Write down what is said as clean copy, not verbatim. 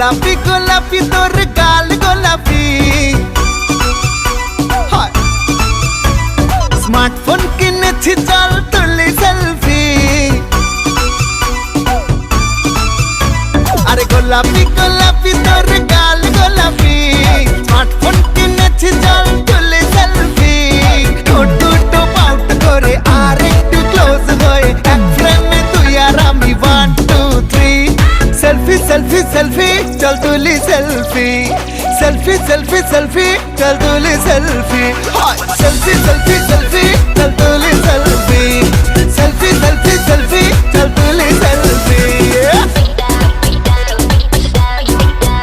গোলাপি গোলাপি তোর গাল গোলাপি স্মার্টফোন কিনেছি চল তুলি সেলফি আরে গোলাপি গোলাপি তোর গাল গোলাপি স্মার্টফোন কিনেছি চল তুলি সেলফি ঠোঁট পাউট করে আর একটু ক্লোজ হয়ে এক ফ্রেমে তুই আর আমি 1 2 3 সেলফি সেলফি সেলফি চল তুলি সেলফি সেলফি সেলফি সেলফি চল তুলি সেলফি সেলফি সেলফি সেলফি চল তুলি সেলফি